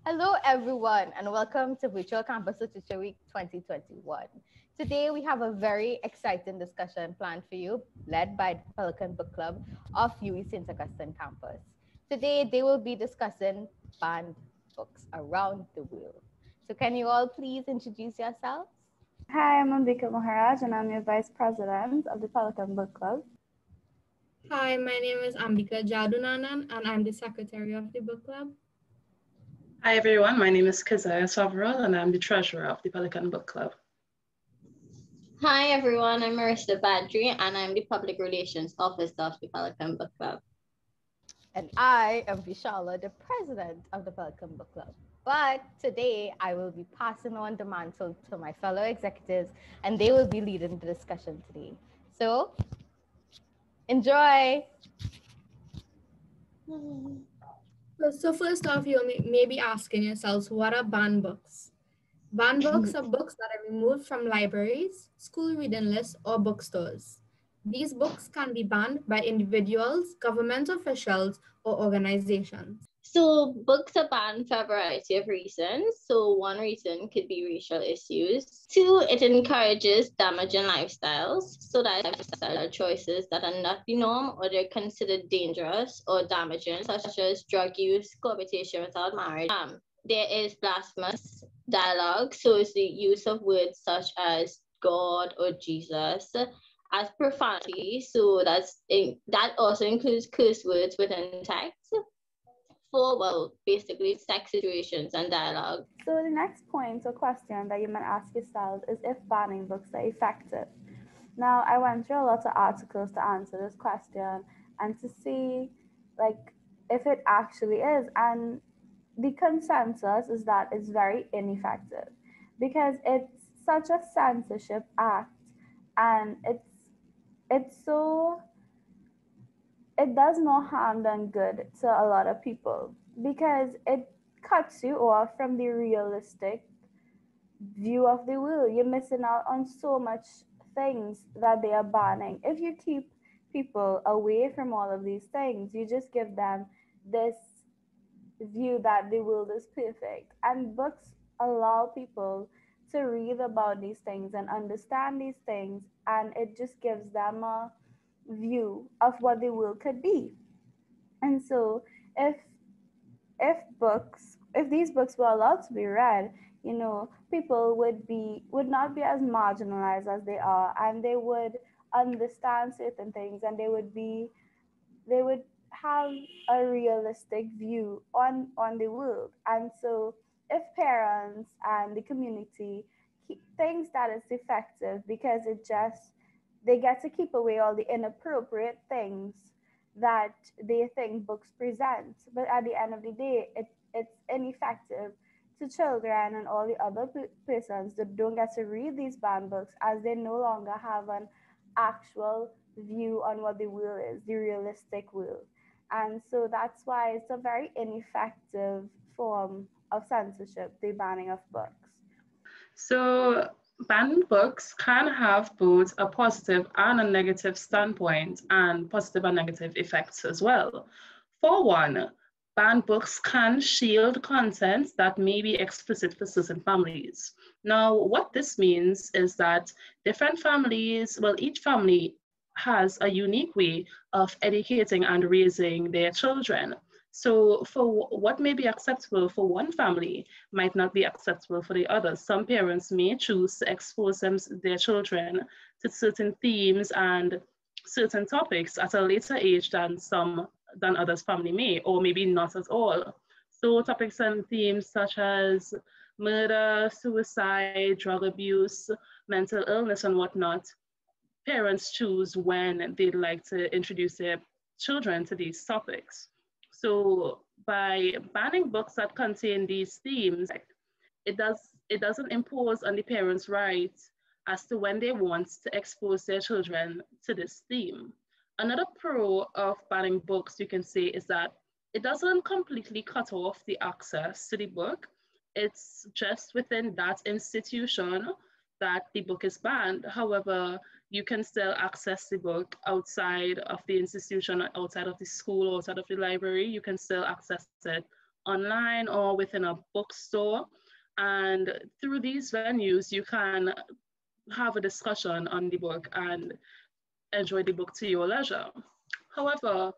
Hello, everyone, and welcome to Virtual Campus Literature Week 2021. Today, we have a very exciting discussion planned for you, led by the Pelican Book Club of UWI St. Augustine campus. Today, they will be discussing banned books around the world. So, can you all please introduce yourselves? Hi, I'm Ambika Maharaj, and I'm your Vice President of the Pelican Book Club. Hi, my name is Ambika Jadunanan, and I'm the secretary of the book club. Hi everyone, my name is Keziah Sovereign and I'm the treasurer of the Pelican Book Club. Hi everyone, I'm Marissa Badri and I'm the Public Relations Officer of the Pelican Book Club. And I am Vishala, the president of the Pelican Book Club. But today I will be passing on the mantle to my fellow executives and they will be leading the discussion today. So enjoy. So first off, you may be asking yourselves, what are banned books? Banned books are books that are removed from libraries, school reading lists, or bookstores. These books can be banned by individuals, government officials, or organizations. So books are banned for a variety of reasons. So one reason could be racial issues. Two, it encourages damaging lifestyles. So that lifestyle choices that are not the norm or they're considered dangerous or damaging, such as drug use, cohabitation without marriage. There is blasphemous dialogue. So it's the use of words such as God or Jesus as profanity. So that also includes curse words within text. For, well, basically sex situations and dialogue. So the next point or question that you might ask yourself is if banning books are effective. Now, I went through a lot of articles to answer this question and to see like if it actually is. And the consensus is that it's very ineffective because it's such a censorship act and it does more harm than good to a lot of people because it cuts you off from the realistic view of the world. You're missing out on so much things that they are banning. If you keep people away from all of these things, you just give them this view that the world is perfect. And books allow people to read about these things and understand these things, and it just gives them a view of what the world could be. And so if if these books were allowed to be read, people would not be as marginalized as they are, and they would understand certain things, and they would have a realistic view on the world. And so if parents and the community thinks that it's effective because they get to keep away all the inappropriate things that they think books present, but at the end of the day it's ineffective to children and all the other persons that don't get to read these banned books, as they no longer have an actual view on what the world is, the realistic world. And so that's why it's a very ineffective form of censorship, the banning of books. So banned books can have both a positive and a negative standpoint and positive and negative effects as well. For one, banned books can shield content that may be explicit for certain families. Now, what this means is that different families, well, each family has a unique way of educating and raising their children. So, for what may be acceptable for one family might not be acceptable for the other. Some parents may choose to expose their children to certain themes and certain topics at a later age than others family may, or maybe not at all. So topics and themes such as murder, suicide, drug abuse, mental illness, and whatnot, parents choose when they'd like to introduce their children to these topics. So by banning books that contain these themes, it doesn't impose on the parents' right as to when they want to expose their children to this theme. Another pro of banning books, you can say, is that it doesn't completely cut off the access to the book. It's just within that institution that the book is banned. However, you can still access the book outside of the institution, outside of the school, outside of the library. You can still access it online or within a bookstore. And through these venues, you can have a discussion on the book and enjoy the book to your leisure. However,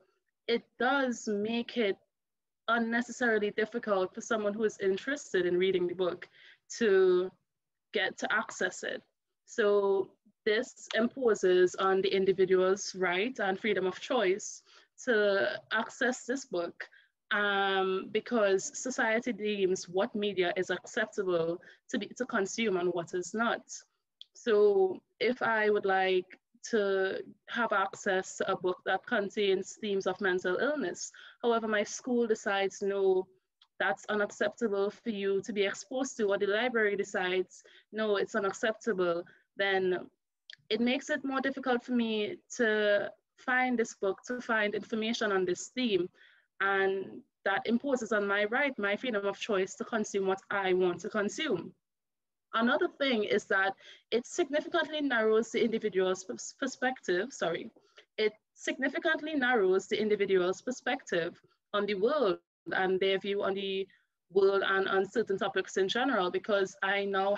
it does make it unnecessarily difficult for someone who is interested in reading the book to get to access it. So this imposes on the individual's right and freedom of choice to access this book, because society deems what media is acceptable to consume and what is not. So if I would like to have access to a book that contains themes of mental illness, however, my school decides no, that's unacceptable for you to be exposed to, or the library decides no, it's unacceptable, then it makes it more difficult for me to find this book, to find information on this theme. And that imposes on my right, my freedom of choice to consume what I want to consume. Another thing is that it significantly narrows the individual's perspective, it significantly narrows the individual's perspective on the world and their view on the world and on certain topics in general, because I now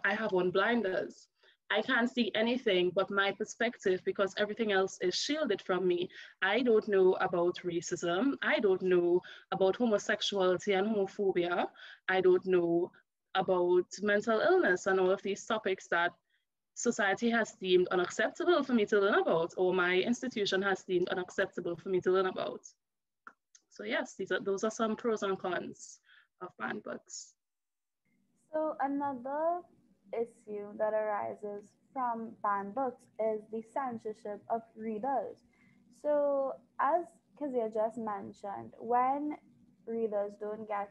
I have on blinders. I can't see anything but my perspective because everything else is shielded from me. I don't know about racism. I don't know about homosexuality and homophobia. I don't know about mental illness and all of these topics that society has deemed unacceptable for me to learn about, or my institution has deemed unacceptable for me to learn about. So yes, those are some pros and cons of banned books. So another issue that arises from banned books is the censorship of readers. So as Kazia just mentioned, when readers don't get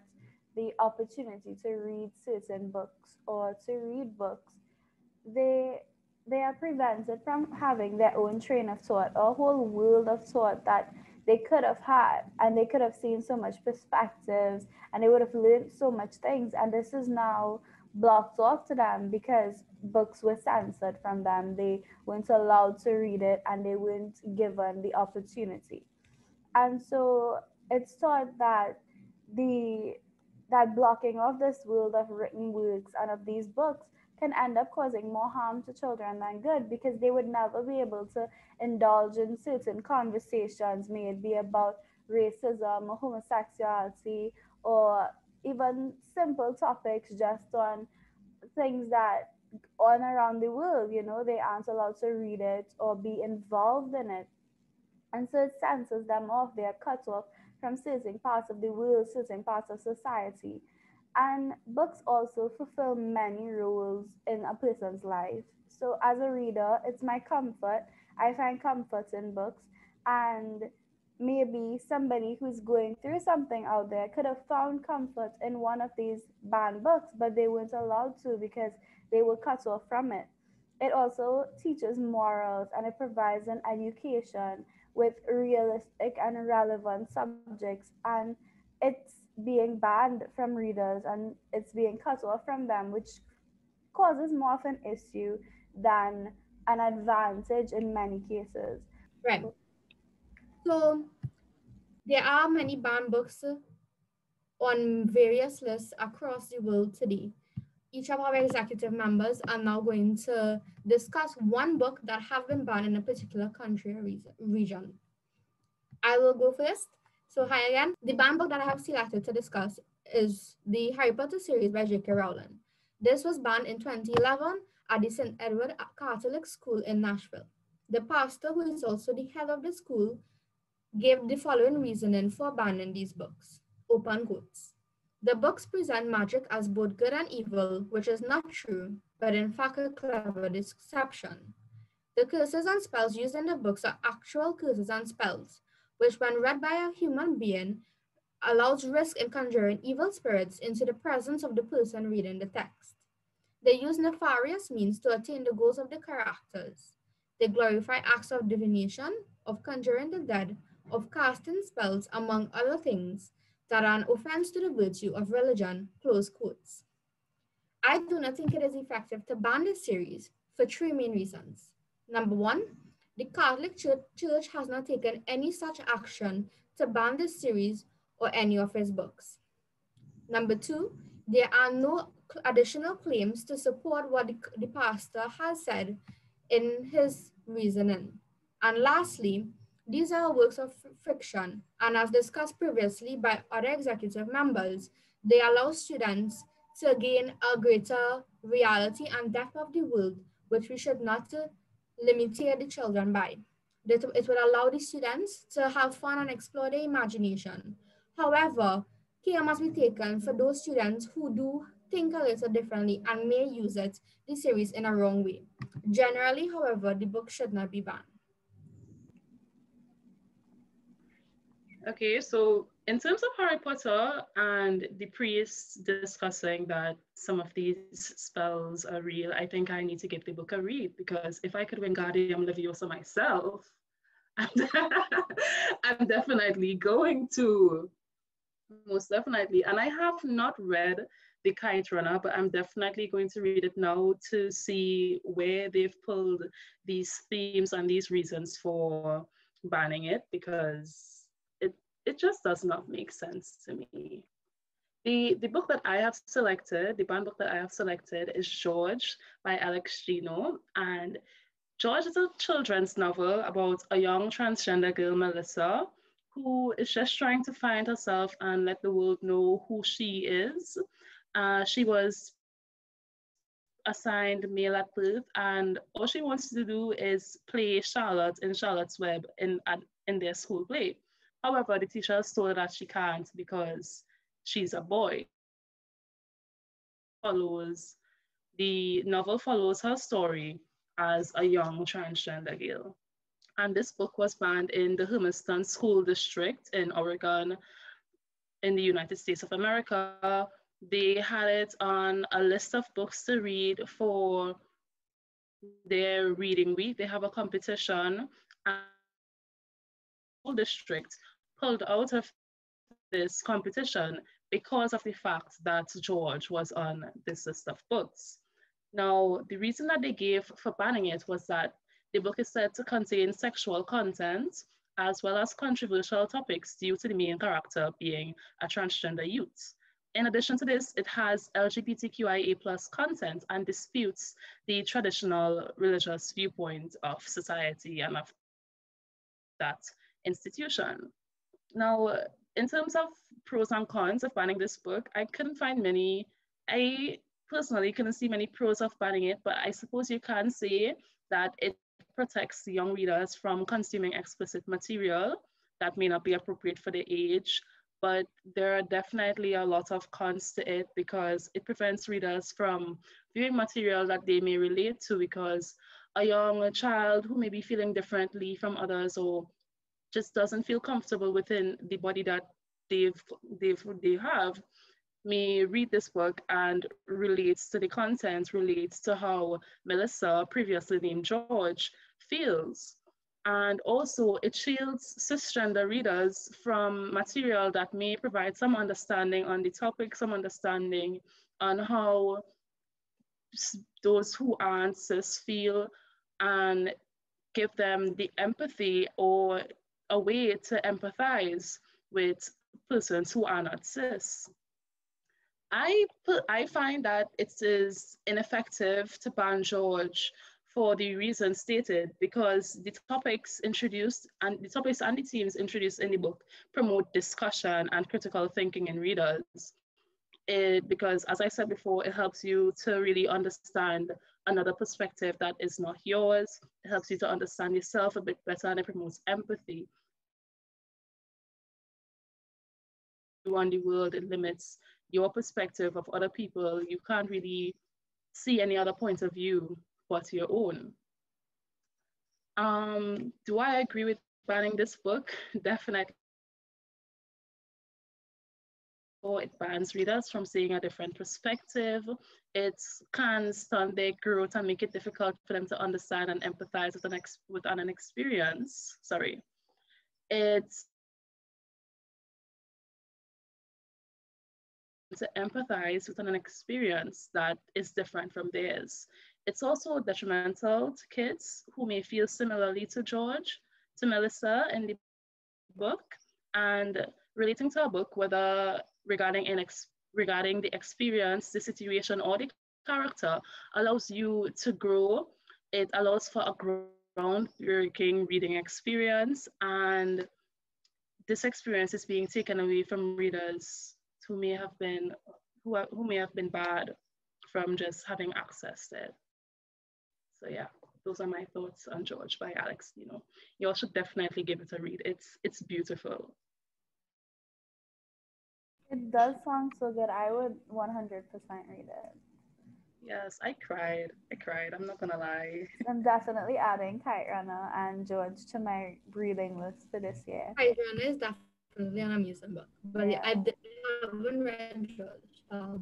the opportunity to read certain books or to read books, they they are prevented from having their own train of thought, a whole world of thought that they could have had, and they could have seen so much perspectives, and they would have learned so much things, and this is now blocked off to them because books were censored from them. They weren't allowed to read it, and they weren't given the opportunity. And so it's thought that the that blocking of this world of written works and of these books can end up causing more harm to children than good, because they would never be able to indulge in certain conversations, may it be about racism or homosexuality, or even simple topics just on things that on around the world. They aren't allowed to read it or be involved in it, and so it censors them off. They are cut off from certain parts of the world, certain parts of society. And books also fulfill many roles in a person's life. So as a reader, it's my comfort. I find comfort in books. And maybe somebody who's going through something out there could have found comfort in one of these banned books, but they weren't allowed to because they were cut off from it. It also teaches morals, and it provides an education with realistic and relevant subjects, and it's being banned from readers and it's being cut off from them, which causes more of an issue than an advantage in many cases. Right. So there are many banned books on various lists across the world today. Each of our executive members are now going to discuss one book that have been banned in a particular country or region. I will go first. So hi again. The banned book that I have selected to discuss is the Harry Potter series by J.K. Rowling. This was banned in 2011 at the St. Edward Catholic School in Nashville. The pastor, who is also the head of the school, gave the following reasoning for banning these books. Open quotes. The books present magic as both good and evil, which is not true, but in fact a clever deception. The curses and spells used in the books are actual curses and spells, which when read by a human being allows risk in conjuring evil spirits into the presence of the person reading the text. They use nefarious means to attain the goals of the characters. They glorify acts of divination, of conjuring the dead, of casting spells, among other things, that are an offense to the virtue of religion. Close quotes. I do not think it is effective to ban this series for three main reasons. Number one, the Catholic Church has not taken any such action to ban this series or any of its books. Number two, there are no additional claims to support what the pastor has said in his reasoning. And lastly, these are works of fiction, and as discussed previously by other executive members, they allow students to gain a greater reality and depth of the world, which we should not limit the children by. It will allow the students to have fun and explore their imagination. However, care must be taken for those students who do think a little differently and may use the series in a wrong way. Generally, however, the book should not be banned. Okay, so in terms of Harry Potter and the priests discussing that some of these spells are real, I think I need to give the book a read, because if I could Wingardium Leviosa myself, I'm, I'm definitely going to, most definitely. And I have not read The Kite Runner, but I'm definitely going to read it now to see where they've pulled these themes and these reasons for banning it, because it just does not make sense to me. The book that I have selected, the banned book that I have selected, is George by Alex Gino. And George is a children's novel about a young transgender girl, Melissa, who is just trying to find herself and let the world know who she is. She was assigned male at birth, and all she wants to do is play Charlotte in Charlotte's Web in their school play. However, the teachers told her that she can't because she's a boy. Follows The novel follows her story as a young transgender girl. And this book was banned in the Hermiston School District in Oregon, in the United States of America. They had it on a list of books to read for their reading week. They have a competition, and school district pulled out of this competition because of the fact that George was on this list of books. Now, the reason that they gave for banning it was that the book is said to contain sexual content as well as controversial topics due to the main character being a transgender youth. In addition to this, it has LGBTQIA plus content and disputes the traditional religious viewpoint of society and of that institution. Now, in terms of pros and cons of banning this book, I couldn't find many. I personally couldn't see many pros of banning it, but I suppose you can say that it protects young readers from consuming explicit material that may not be appropriate for their age. But there are definitely a lot of cons to it because it prevents readers from viewing material that they may relate to, because a young child who may be feeling differently from others or just doesn't feel comfortable within the body that they have may read this book and relates to the content, relates to how Melissa, previously named George, feels. And also it shields cisgender readers from material that may provide some understanding on the topic, some understanding on how those who aren't cis feel, and give them the empathy or a way to empathize with persons who are not cis. I find that it is ineffective to ban George for the reasons stated, because the topics and the themes introduced in the book promote discussion and critical thinking in readers. Because as I said before, it helps you to really understand another perspective that is not yours. It helps you to understand yourself a bit better, and it promotes empathy. You on the world, it limits your perspective of other people. You can't really see any other point of view but your own. Do I agree with banning this book? Definitely. It bans readers from seeing a different perspective. It can stunt their growth and make it difficult for them to understand and empathize with an experience. Sorry. It's to empathize with an experience that is different from theirs. It's also detrimental to kids who may feel similarly to George, to Melissa in the book, and relating to a book, whether regarding regarding the experience, the situation, or the character allows you to grow. It allows for a groundbreaking reading experience, and this experience is being taken away from readers who may have been who may have been bad from just having access to it. So yeah, those are my thoughts on George by Alex. You all should definitely give it a read. It's beautiful. It does sound so good. I would 100% read it. Yes, I cried. I cried. I'm not gonna lie. I'm definitely adding Kite Runner and George to my reading list for this year. Pelican is definitely an amazing book, but Yeah. I haven't read George. I'll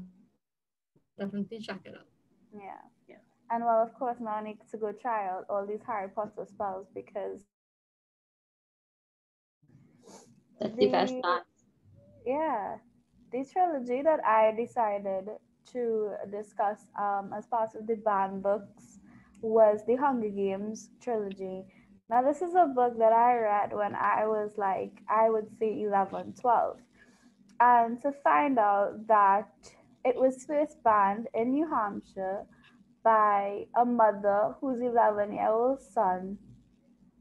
definitely check it out. Yeah. Yeah. And well, of course, now I need to go try out all these Harry Potter spells because That's the best the part. yeah, the trilogy that I decided to discuss as part of the banned books was the Hunger Games trilogy. Now, this is a book that I read when I was like, I would say 11, 12. And to find out that it was first banned in New Hampshire by a mother whose 11-year-old son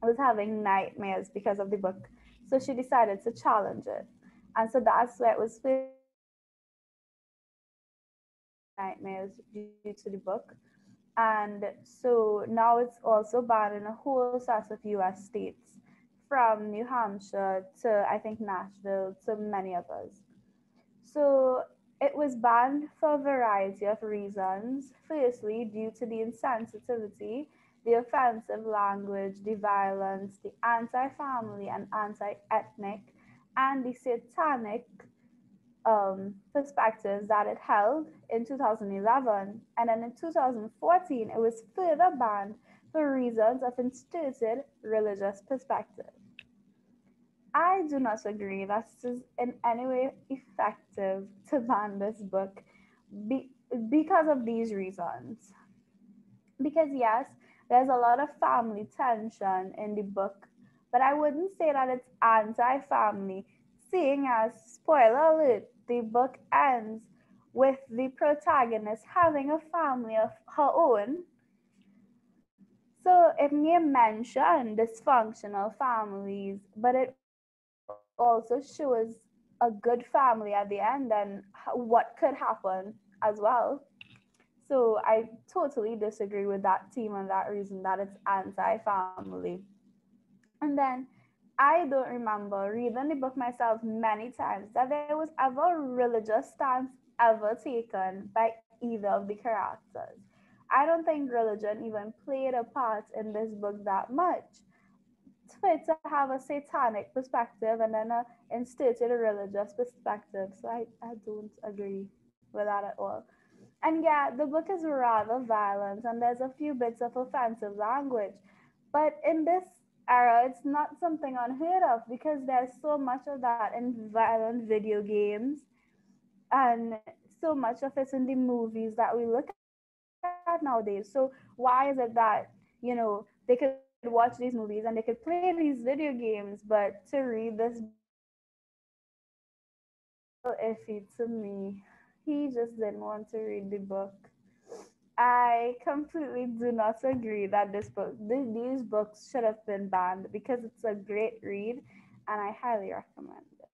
was having nightmares because of the book. So she decided to challenge it. And so that's where it was first banned. And then she decided to challenge it and have nightmares due to the book. And so now it's also banned in a whole set of US states, from New Hampshire to I think Nashville to many others. So it was banned for a variety of reasons. Firstly, due to the insensitivity, the offensive language, the violence, the anti family and anti ethnic, and the satanic perspectives that it held in 2011. And then in 2014, it was further banned for reasons of instituted religious perspective. I do not agree that it is in any way effective to ban this book be, because of these reasons. Because, yes, there's a lot of family tension in the book, but I wouldn't say that it's anti family, seeing as, spoiler alert, the book ends with the protagonist having a family of her own. So it may mention dysfunctional families, but it also shows a good family at the end and what could happen as well. So I totally disagree with that team and that reason that it's anti-family. And then I don't remember reading the book myself many times that there was ever a religious stance ever taken by either of the characters. I don't think religion even played a part in this book that much. For it to have a satanic perspective and then a instituted religious perspective. So I don't agree with that at all. And yeah, the book is rather violent and there's a few bits of offensive language. But in this era, it's not something unheard of because there's so much of that in violent video games and so much of it in the movies that we look at nowadays. So why is it that, they could watch these movies and they could play these video games, but to read this book, it's a little iffy to me. He just didn't want to read the book. I completely do not agree that these books should have been banned because it's a great read and I highly recommend it.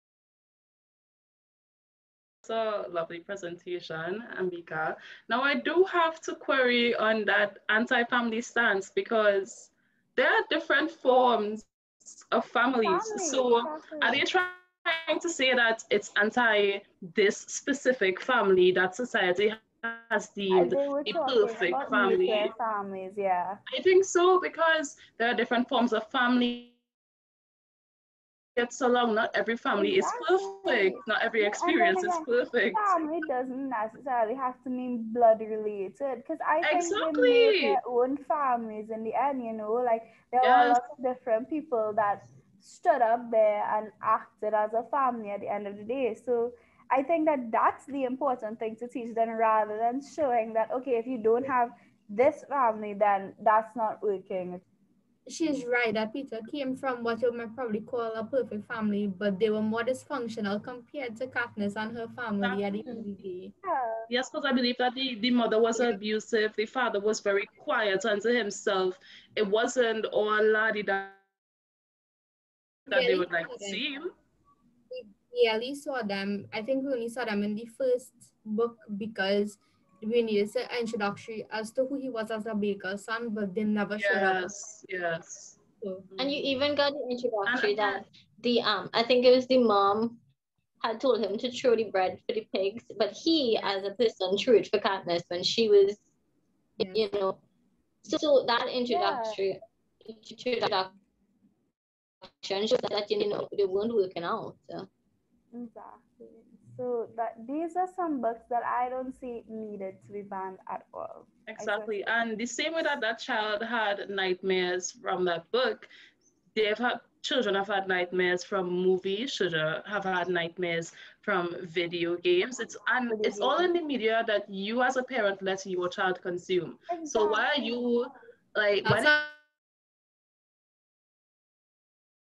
That was a lovely presentation, Ambika. Now, I do have to query on that anti family stance because there are different forms of families. Family, So, are they exactly. trying to say that it's anti this specific family that society has deemed the They were perfect talking family? about nuclear families, yeah. I think so because there are different forms of family, and everybody gets along. Not every family is Exactly. perfect, not every No, and then experience is again, perfect. family doesn't necessarily have to mean blood related because I think they made Exactly. their own families in the end, like there were a Yes. lot of different people that stood up there and acted as a family at the end of the day. So I think that that's the important thing to teach them rather than showing that, okay, if you don't have this family, then that's not working. she's right that Peter came from what you might probably call a perfect family, but they were more dysfunctional compared to Katniss and her family at the end of Exactly. the day. Yeah. Yes, because I believe that the mother was Yeah, abusive, the father was very quiet unto himself. It wasn't all laddie that they would like to seem. barely saw them. We barely saw them. I think we only saw them in the first book because we needed an introductory as to who he was as a baker's son, but they never showed up. Yes, yes. So, And you Mhm. even got the And introductory again, that the I think it was the mom had told him to throw the bread for the pigs, but he, yes, as a person, threw it for Katniss when she was, yes. you know. So that Yeah. introduction shows that they weren't working out. So. Exactly. So that these are some books that I don't see needed to be banned at all. I exactly. seriously And don't. the same way that that child had nightmares from that book, they've had children have had nightmares from movies, children have had nightmares from video games. Video It's all games. in the media that you as a parent let your child consume. So why are Exactly. you like That's when a it comes to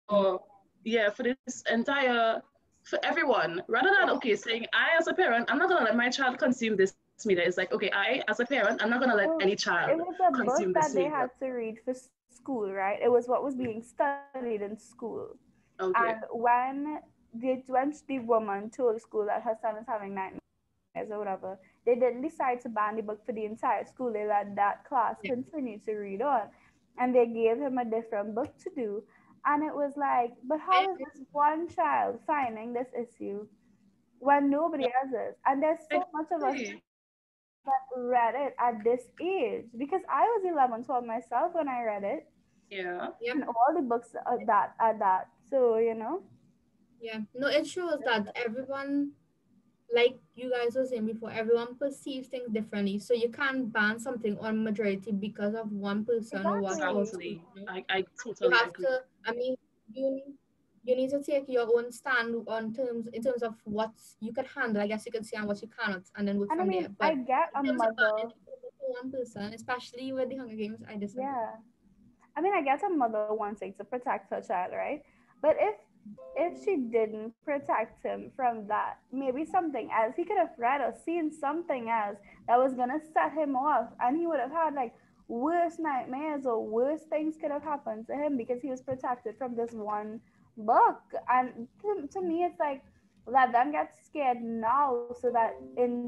for yeah, for this entire for everyone, rather than Yeah. okay, saying I as a parent, I'm not gonna let my child consume this media. It's like, okay, I as a parent, I'm not gonna let any Well, child it was a consume book this that they media. had to read for school, right? It was what was being studied in school. And Okay. when the woman told school that her son is having nightmares or whatever, they didn't decide to ban the book for the entire school. They let that class yeah, continue to read on, and they gave him a different book to do. And it was like, but how I is agree. this one child finding this issue when nobody else is? And there's so much of us Exactly. that read it at this age, because I was 11, 12 myself when I read it, Yeah. and Yep. all the books are that. So. Yeah. No, it shows that everyone, like you guys were saying before, everyone perceives things differently. So you can't ban something on majority because of one person or what or Exactly. two. Exactly. I You totally have agree. to. I mean, you need to take your own stand on terms in terms of what you can handle. I guess you can say and what you cannot, and then work And I from mean, there. I But get in a terms of mother. banning it for one person, especially with the Hunger Games, I disagree. Yeah. I mean, I get a mother wanting to protect her child, right? But if she didn't protect him from that, maybe something else, he could have read or seen something else that was gonna set him off, and he would have had like worse nightmares or worse things could have happened to him because he was protected from this one book. And to me, it's like let them get scared now so that in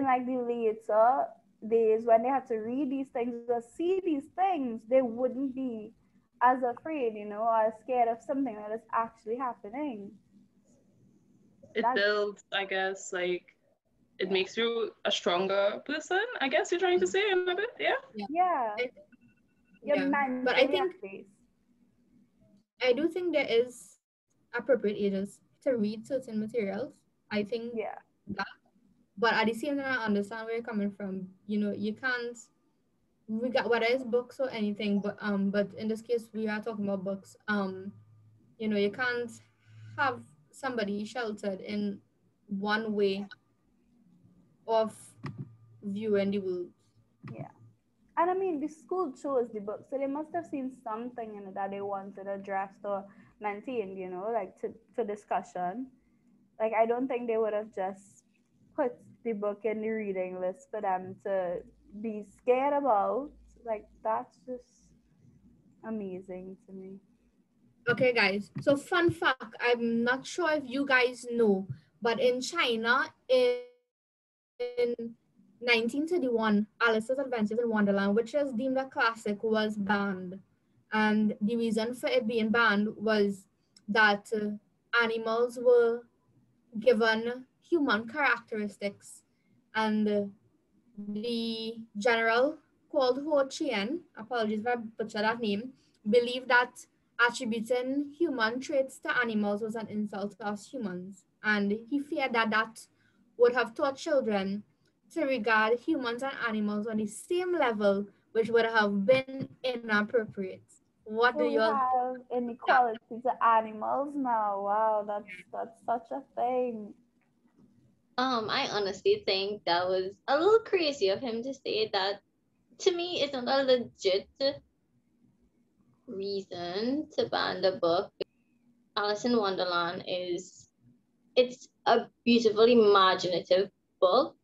like the later days when they had to read these things or see these things, they wouldn't be as afraid, or as scared of something that is actually happening. It That's builds, I guess, like it makes you a stronger person. I guess you're trying to say in a bit, yeah. Yeah. yeah, I, you're yeah. But I mentally at think peace. I do think there is appropriate ages to read certain materials. I think Yeah, that, but at the same time, I understand where you're coming from. You know, you can't regard whether it's books or anything, but in this case, we are talking about books. You know, you can't have somebody sheltered in one way of viewing the world. yeah. And I mean, the school chose the book, so they must have seen something in it that they wanted addressed or maintained, like to discussion. Like, I don't think they would have just put the book in the reading list for them to be scared about. Like, that's just amazing to me. Okay, guys. So, fun fact, I'm not sure if you guys know, but in China in 1931, Alice's Adventures in Wonderland, which is deemed a classic, was banned. And the reason for it being banned was that animals were given human characteristics, and the general called Ho Chien, apologies if I butcher that name, believed that attributing human traits to animals was an insult to us humans, and he feared that that would have taught children to regard humans and animals on the same level, which would have been inappropriate. What do So you we all think have of that? inequality to animals now. Wow, that's such a thing. I honestly think that was a little crazy of him to say that. To me, it's not a legit reason to ban the book. Alice in Wonderland it's a beautiful imaginative book,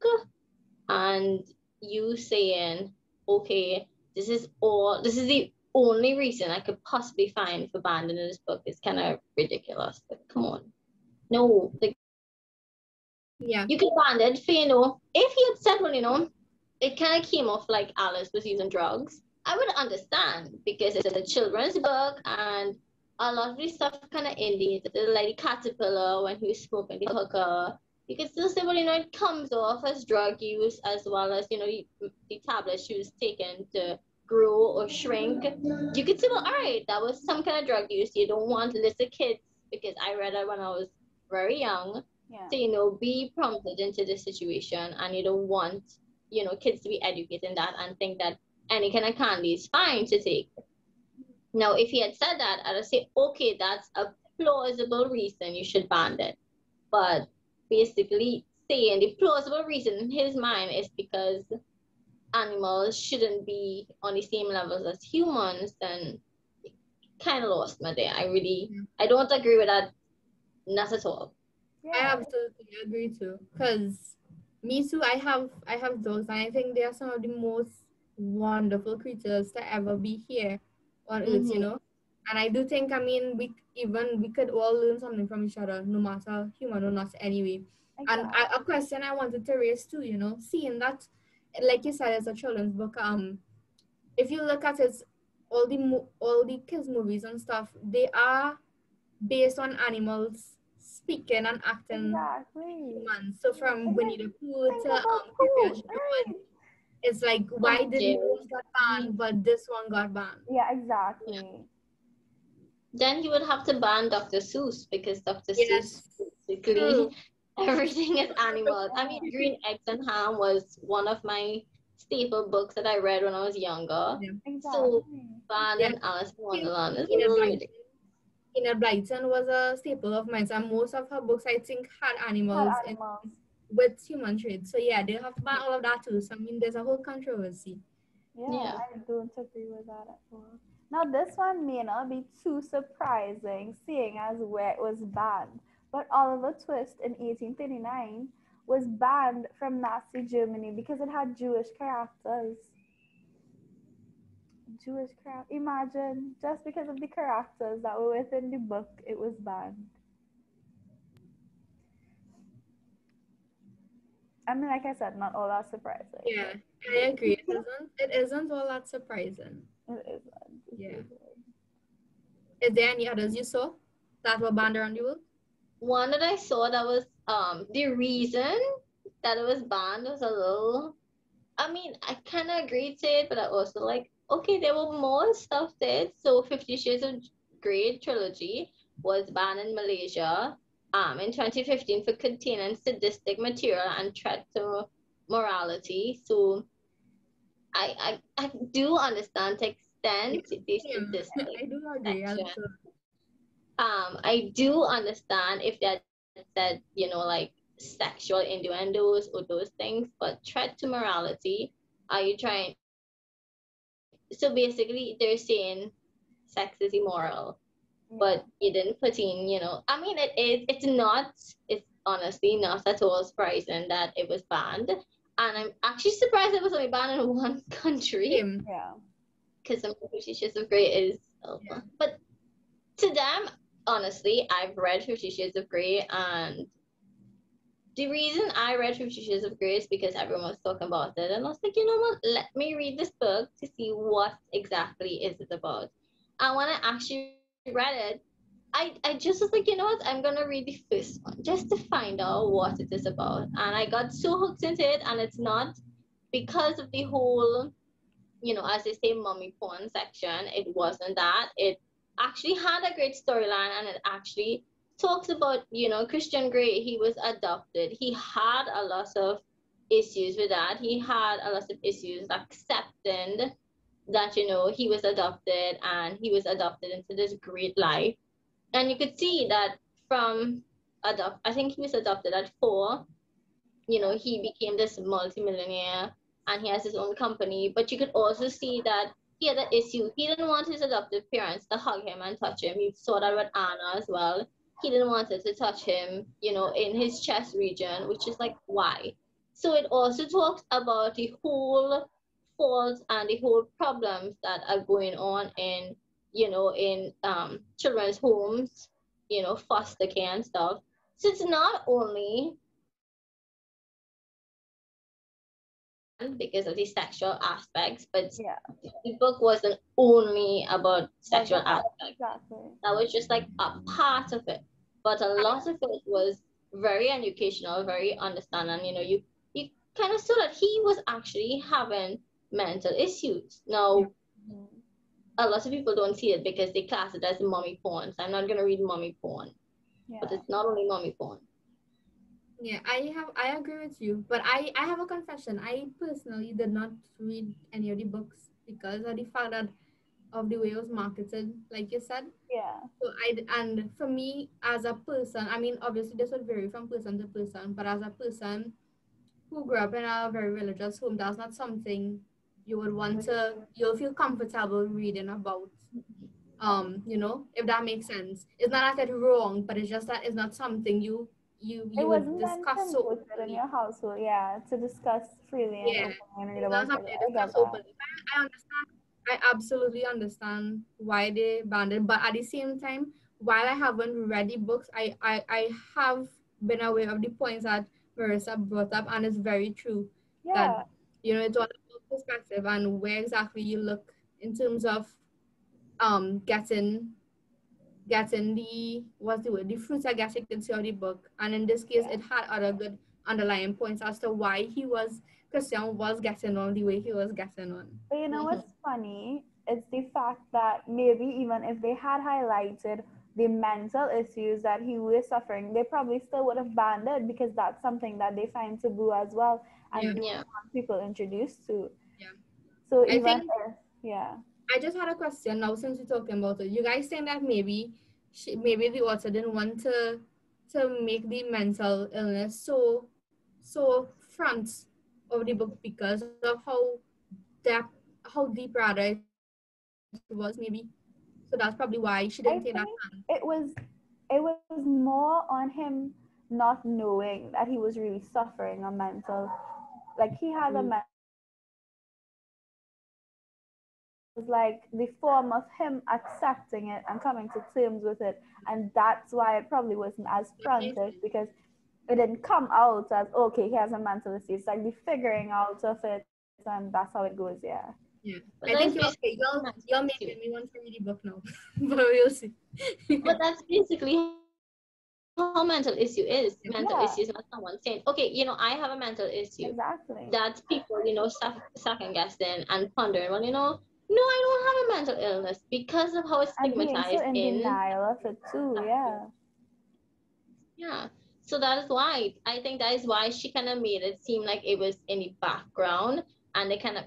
and you saying, okay, this is the only reason I could possibly find for abandoning this book is kind of ridiculous. Like, come on. No, like Yeah. you could ban it for, if he had said, well, it kind of came off like Alice was using drugs, I would understand because it's a children's book and a lot of this stuff kind of indicated like the caterpillar when he was smoking the hookah. You could still say, well, it comes off as drug use as well as, the tablets she was taking to grow or shrink. You could say, well, all right, that was some kind of drug use. You don't want little kids, because I read it when I was very young, Yeah. to, be prompted into this situation, and you don't want, kids to be educated in that and think that any kind of candy is fine to take. Now, if he had said that, I'd say, okay, that's a plausible reason you should ban it. But basically saying the plausible reason in his mind is because animals shouldn't be on the same levels as humans, then kind of lost me there. I don't agree with that, not at all. I Yeah. absolutely agree too. Cause me too. I have dogs, and I think they are some of the most wonderful creatures to ever be here on Earth. Mm-hmm. And I do think, I mean, we could all learn something from each other, no matter human or not, anyway. And Exactly. a question I wanted to raise too, seeing that, like you said, it's a children's book. If you look at it, all the kids movies and stuff, they are based on animals speaking and acting Exactly. humans. So from And Winnie then the Pooh think to about Creepy food, as right? Dawn, it's like, Tom why and did Jerry. those get banned but this one got banned? Yeah, Yeah. exactly. Then you would have to ban Dr. Seuss, because Dr. Seuss Yes, basically true. everything is animals. I mean, Yeah, Green Eggs and Ham was one of my staple books that I read when I was younger. Yeah, So exactly. ban yeah. and Alice in Same Wonderland thing, is a little ridiculous. Enid Blyton was a staple of mine, and most of her books I think had Had animals in animals. with human traits. So yeah, they have to ban all of that too. So I mean, there's a whole controversy. Yeah, Yeah. I don't agree with that at all. Now, this one may not be too surprising, seeing as where it was banned, but Oliver Twist in 1839 was banned from Nazi Germany because it had Jewish characters. Jewish characters. Imagine, just because of the characters that were within the book, it was banned. I mean, like I said, not all that surprising, Yeah, but I agree. It isn't all that surprising. it isn't. It Yeah. isn't. Is there any others you saw that were banned around the world? One that I saw that was the reason that it was banned was a little, I mean, I kinda agreed to it, but I also like, okay, there were more stuff there. So 50 Shades of Grey trilogy was banned in Malaysia in 2015 for containing sadistic material and threat to morality. So I do understand to Yeah, extent the same. sadistic I do agree. section. Also, I do understand if that said, like sexual innuendos or those things, but threat to morality, are you trying? So basically, they're saying sex is immoral, Yeah. but you didn't put in, I mean, it's not, it's honestly not at all surprising that it was banned. And I'm actually surprised it was only banned in one country, same. Yeah. because the Fifty Shades of Grey is, Yeah. but to them, honestly, I've read 50 Shades of Grey, and the reason I read 50 Shades of Grey is because everyone was talking about it, and I was like, you know what? Let me read this book to see what exactly is it about. And when I actually read it, I just was like, you know what? I'm gonna read the first one just to find out what it is about. And I got so hooked into it, and it's not because of the whole, as they say, mommy porn section. It wasn't that. It actually had a great storyline, and it actually talks about, Christian Grey. He was adopted. He had a lot of issues with that. He had a lot of issues accepting that, he was adopted, and he was adopted into this great life. And you could see that from I think he was adopted at 4. He became this multimillionaire, and he has his own company. But you could also see that he had an issue. He didn't want his adoptive parents to hug him and touch him. You saw that with Anna as well. He didn't want it to touch him, in his chest region, which is like, why? So it also talks about the whole faults and the whole problems that are going on in children's homes, foster care and stuff. So it's not only because of the sexual aspects, but Yeah. the book wasn't only about That's sexual aspects. exactly. That was just like a part of it. But a lot of it was very educational, very understanding. You kind of saw that he was actually having mental issues. Now, Mhm. a lot of people don't see it because they class it as mommy porn. So I'm not gonna read mommy porn, but Yeah. it's not only mommy porn. Yeah, I agree with you, but I have a confession. I personally did not read any of the books because of the fact that of the way it was marketed, like you said. Yeah. So and for me as a person, I mean, obviously this would vary from person to person, but as a person who grew up in a very religious home, that's not something you would want to. You'll feel comfortable reading about. If that makes sense. It's not that it's wrong, but it's just that it's not something It you would wasn't meant discuss to so noted in openly. your household, yeah, to discuss freely and Yeah, openly and read it's not about it. something I I get discuss that. openly. I understand. I absolutely understand why they banned it, but at the same time, while I haven't read the books, I have been aware of the points that Marissa brought up, and it's very true that Yeah. it's all about perspective and where exactly you look in terms of getting the what's the word the fruits I guess you could see of the book, and in this case Yeah. it had other good underlying points as to why Christian was getting on the way he was getting on. But you know Hmm. what's funny? It's the fact that maybe even if they had highlighted the mental issues that he was suffering, they probably still would have banned it because that's something that they find taboo as well Yeah, and don't Yeah. want people introduced to. yeah. So I even think if, yeah, I just had a question now since we're talking about it. You guys think that maybe the author didn't want to make the mental illness so front of the book because of depth how deep rather it was, maybe. So that's probably why she didn't take that I stand. think it was more on him not knowing that he was really suffering a mental, like he had a mental was like the form of him accepting it and coming to terms with it. And that's why it probably wasn't as That makes fronted because it didn't come out as, okay, he has a mental issue. It's like the figuring out of it, and that's how it goes, yeah. Yeah, But I think that's you're okay. basically mental You're issue. making me want to read the book now, but we'll see. But that's basically how mental issue is. Mental issue is not someone saying, Yeah, okay, I have a mental issue. That's people, exactly. second guessing and pondering, well, no, I don't have a mental illness because of how it's And being stigmatized so in in denial of it too, yeah. yeah. So that is why I think that is why she kind of made it seem like it was in the background, and they kind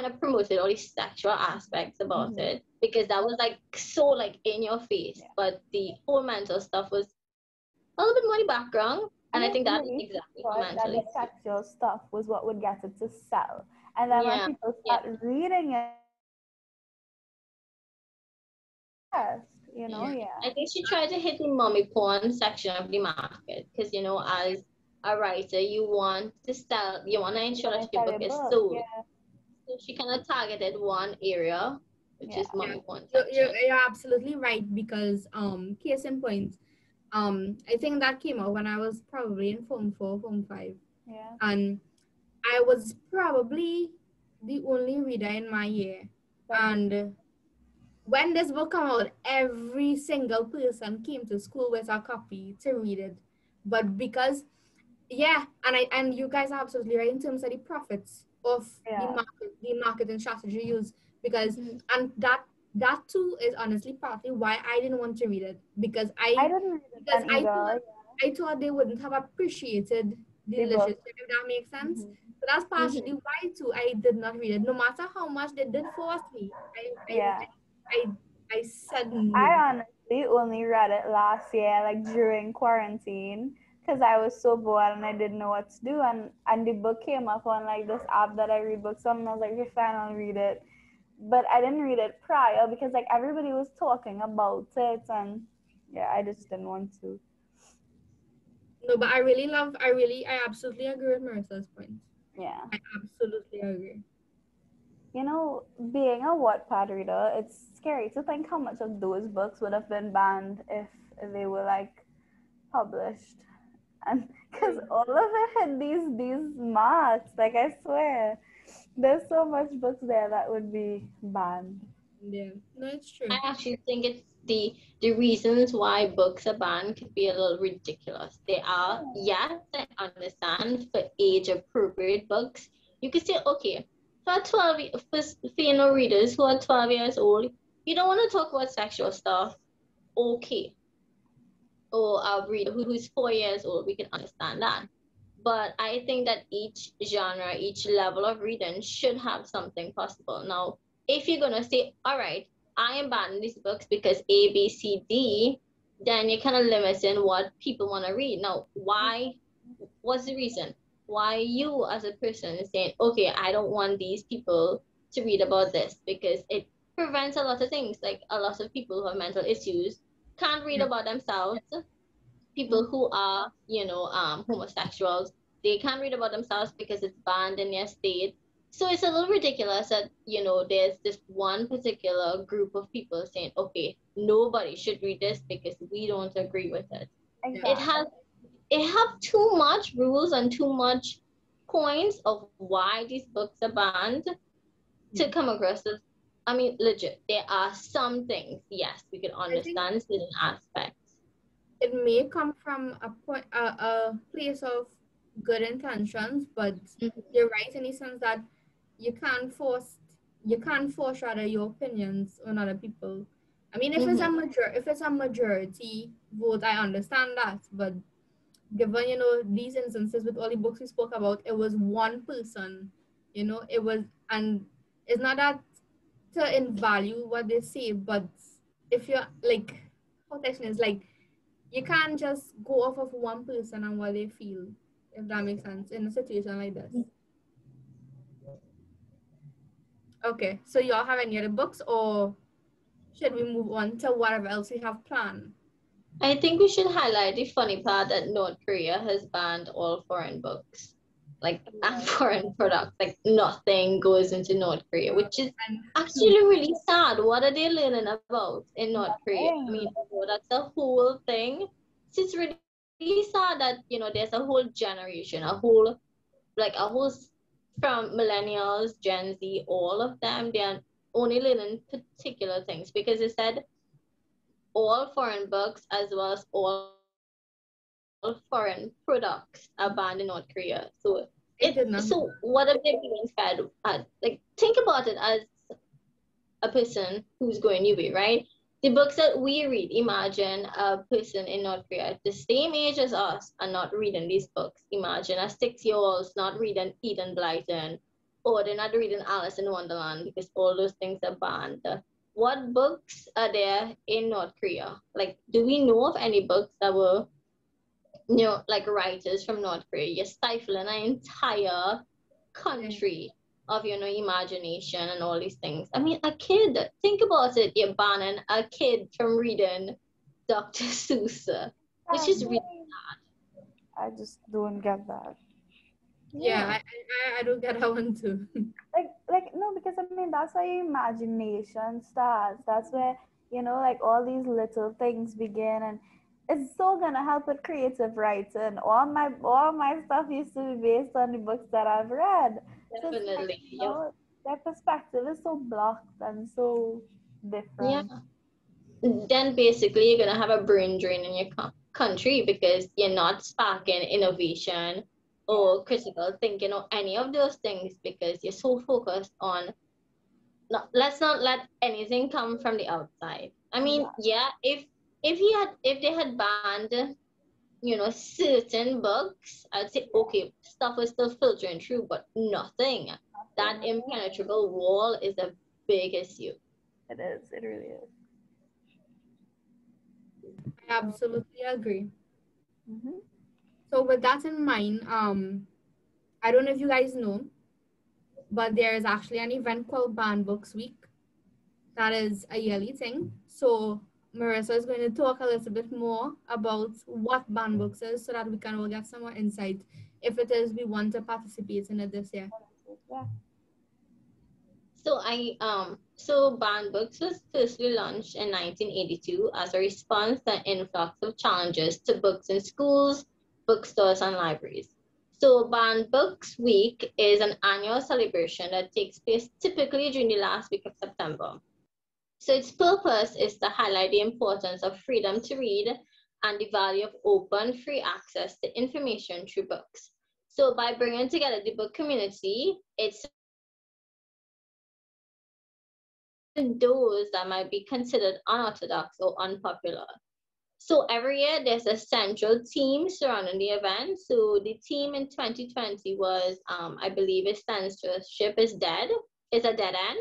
of promoted all these sexual aspects about Hmm. it because that was like so like in your face, Yeah. but the whole mental stuff was a little bit more in the background, I and I think think that is maybe she exactly how thought that mental the issue. sexual stuff was what would get it to sell. And then when Yeah, people yeah, start reading it, yes, Yeah, yeah. I think she tried to hit the mommy porn section of the market because as a writer, you want to You ensure want that to your sell book your is book, sold. yeah, So she kind of targeted one area, which is yeah. yeah. mommy porn You're, section. you're absolutely right because case in point, I think that came out when I was probably in Form 4, Form 5, Yeah. and I was probably the only reader in my year. That did. And when this book came out, every single person came to school with a copy to read it. But because yeah, and you guys are absolutely right in terms of the profits of Yeah. the marketing strategy used because Hmm. and that too is honestly partly why I didn't want to read it because I didn't read it because then either. I thought they wouldn't have appreciated the The book. literature if that makes sense. Hmm. So that's Hmm. partially why too I did not read it. No matter how much they did force me, Yeah. I I said no. I honestly only read it last year, like during quarantine, because I was so bored and I didn't know what to do. And the book came up on like this app that I read books on, and I was like, okay, fine, I'll read it. but I didn't read it prior because like everybody was talking about it, and yeah, I just didn't want to. No, but I absolutely agree with Marissa's point. Yeah. I absolutely agree. You know, being a Wattpad reader, it's scary to think how much of those books would have been banned if they were like published, and because all of it had these marks. Like I swear, there's so much books there that would be banned. Yeah, no, it's I true. actually think it's the reasons why books are banned could be a little ridiculous. They are, yes, I understand for age appropriate books. You could say, okay, for 12 for readers who are 12 years old, you don't want to talk about sexual stuff. Okay. Or a reader who's 4 years old, we can understand that. But I think that each genre, each level of reading should have something possible. Now, if you're gonna say, all right, I am banning these books because A, B, C, D, then you're kind of limiting what people want to read. Now, why? What's the reason? Why you as a person is saying, okay, I don't want these people to read about this because it prevents a lot of things. Like a lot of people who have mental issues can't read Yeah. about themselves. People who are, homosexuals, they can't read about themselves because it's banned in their state. So it's a little ridiculous that, there's this one particular group of people saying, okay, nobody should read this because we don't agree with it. It Exactly. has it have too much rules and too much points of why these books are banned to come across as, I mean, legit. There are some things, yes, we can I think understand certain aspects. it may come from a place of good intentions, but you're right in the sense that you can't force you can't force rather your opinions on other people. I mean, Mm-hmm. if it's a majority vote, I understand that, but given these instances with all the books we spoke about, it was one person, it was, and it's not that to invalue what they say, but if you're like, how to explain is like you can't just go off of one person and what they feel, if that makes sense, in a situation like this. Okay, so y'all have any other books, or should we move on to whatever else we have planned? I think we should highlight the funny part that North Korea has banned all foreign books, like and foreign products. Like nothing goes into North Korea, which is And actually really sad. What are they learning about in North Korea? I mean, Nothing. that's a whole thing. So it's really sad that there's a whole generation, from millennials, Gen Z, all of them, they are only learning particular things because it said all foreign books as well as all foreign products are banned in North Korea. So I did not know what are they being fed at? Like think about it as a person who's going UB, right? The books that we read, imagine a person in North Korea the same age as us are not reading these books. Imagine a 6 year old's not reading Eden Blyton, or they're not reading Alice in Wonderland because all those things are banned. What books are there in North Korea? Like, do we know of any books that were, like writers from North Korea? You're stifling an entire that. country of, imagination and all these things. I mean, a kid, think about it. You're banning a kid from reading Dr. Seuss, which is really I just don't get that. Yeah, yeah. I don't get that one too. Like no, because I mean that's where your imagination starts. That's where like all these little things begin, and it's so gonna help with creative writing. All my stuff used to be based on the books that I've read. So it's like Definitely. Yep. their perspective is so blocked and so Yeah. different. Then basically you're gonna have a brain drain in your country because you're not sparking innovation Yeah. or critical thinking or any of those things because you're so focused on let's not let anything come from the outside. I mean, Exactly. yeah, if they had banned, certain books, I'd say okay, stuff is still filtering through, but nothing. That Nothing. impenetrable wall is a big issue. It is. It really is. I absolutely agree. Mm-hmm. So with that in mind, I don't know if you guys know, but there is actually an event called Banned Books Week. That is a yearly thing. So Marissa is going to talk a little bit more about what banned books is so that we can all get some more insight if it is we want to participate in it this year. Yeah. So banned books was firstly launched in 1982 as a response to an influx of challenges to books in schools, bookstores, and libraries. So Banned Books Week is an annual celebration that takes place typically during the last week of September. So its purpose is to highlight the importance of freedom to read and the value of open, free access to information through books. So by bringing together the book community, it's those that might be considered unorthodox or unpopular. So every year there's a central team surrounding the event. So the team in 2020 was, I believe, its censorship is dead. It's a dead end.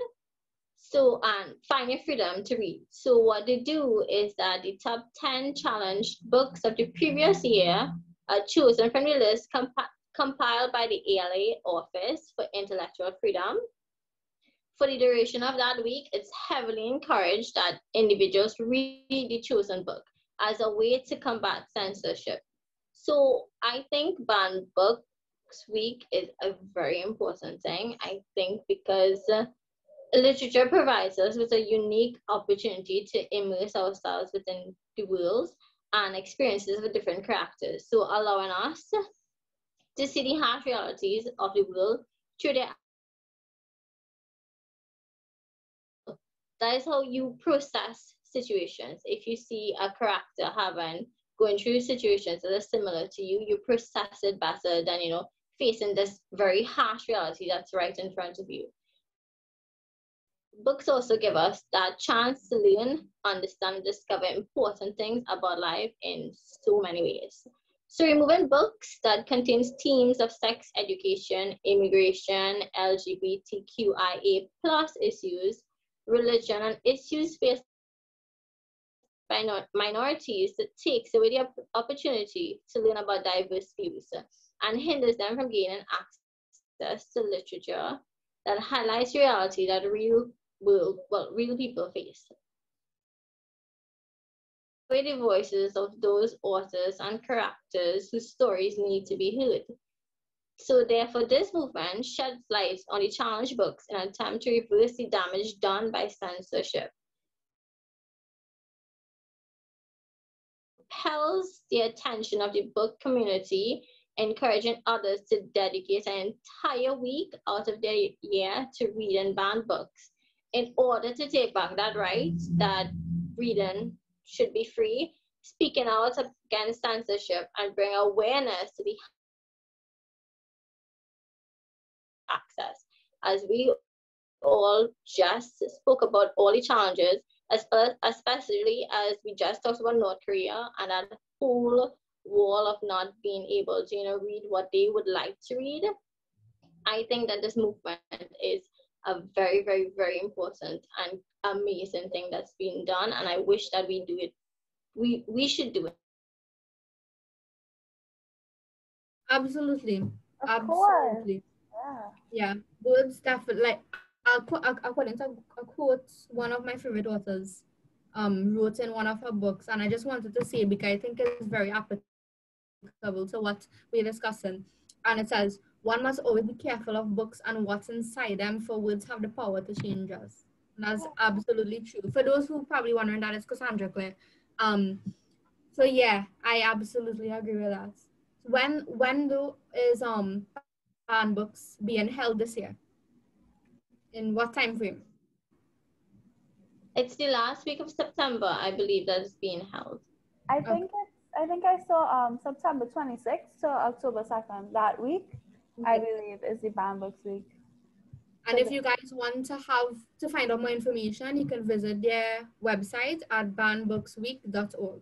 So, and find your freedom to read. So what they do is that the top 10 challenged books of the previous year are chosen from the list compiled by the ALA Office for Intellectual Freedom. For the duration of that week, it's heavily encouraged that individuals read the chosen book as a way to combat censorship. So I think Banned Books Week is a very important thing. I think because literature provides us with a unique opportunity to immerse ourselves within the worlds and experiences with different characters. So allowing us to see the harsh realities of the world through their that is how you process situations. If you see a character going through situations that are similar to you, you process it better than facing this very harsh reality that's right in front of you. Books also give us that chance to learn, understand, and discover important things about life in so many ways. So removing books that contains themes of sex education, immigration, LGBTQIA plus issues, religion, and issues faced by minorities that takes away the opportunity to learn about diverse views and hinders them from gaining access to literature that highlights reality that real people face. With the voices of those authors and characters whose stories need to be heard. So therefore, this movement sheds light on the challenged books in an attempt to reverse the damage done by censorship. Compels the attention of the book community, encouraging others to dedicate an entire week out of their year to reading banned books in order to take back that right that reading should be free, speaking out against censorship, and bring awareness to the access. As we all just spoke about all the challenges, especially as we just talked about North Korea and that whole wall of not being able to read what they would like to read. I think that this movement is a very, very, very important and amazing thing that's being done, and I wish that we do it. We should do it. Absolutely. Of course. Absolutely. Yeah. Yeah. Good stuff. Like according to a quote one of my favorite authors wrote in one of her books, and I just wanted to say because I think it's very applicable to what we're discussing. And it says, one must always be careful of books and what's inside them, for words have the power to change us. And that's absolutely true. For those who probably wondering, that is Cassandra Clare. Um, so yeah, I absolutely agree with that. When though is banned books being held this year? In what time frame? It's the last week of September, I believe, that is being held. Okay. I think I saw September 26th to October 2nd that week. I believe is the Banned Books Week. And if you guys want to find out more information, you can visit their website at bannedbooksweek.org.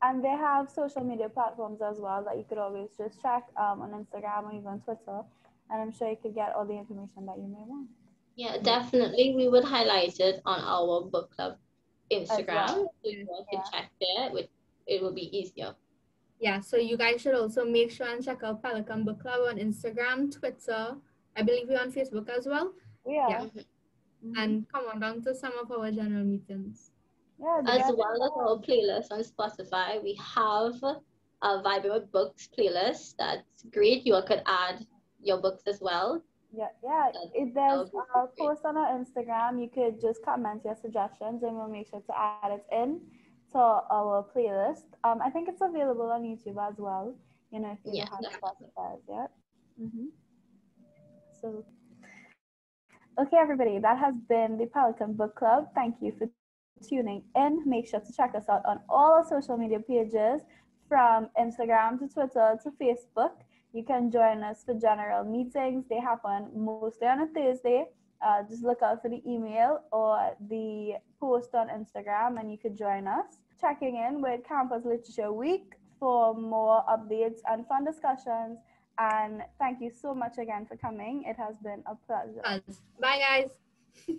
And they have social media platforms as well that you could always just check on Instagram or even Twitter. And I'm sure you could get all the information that you may want. Yeah, definitely. We would highlight it on our book club Instagram. Well. So you all can check there. It will be easier. Yeah, so you guys should also make sure and check out Pelican Book Club on Instagram, Twitter. I believe we're on Facebook as well. Yeah. Yeah. and come on down to some of our general meetings. Yeah, As get well as our playlist on Spotify, we have a Vibing with Books playlist. That's great. You could add your books as well. yeah. If That there's would be a so great. post on our Instagram, you could just comment your suggestions, and we'll make sure to add it in to our playlist. I think it's available on YouTube as well. You know, if you Yeah, don't have definitely. Spotify yet. So, okay, everybody, that has been the Pelican Book Club. Thank you for tuning in. Make sure to check us out on all our social media pages, from Instagram to Twitter to Facebook. You can join us for general meetings. They happen mostly on a Thursday. Just look out for the email or the post on Instagram and you could join us. Checking in with Campus Literature Week for more updates and fun discussions. And thank you so much again for coming. It has been a pleasure. Bye, guys.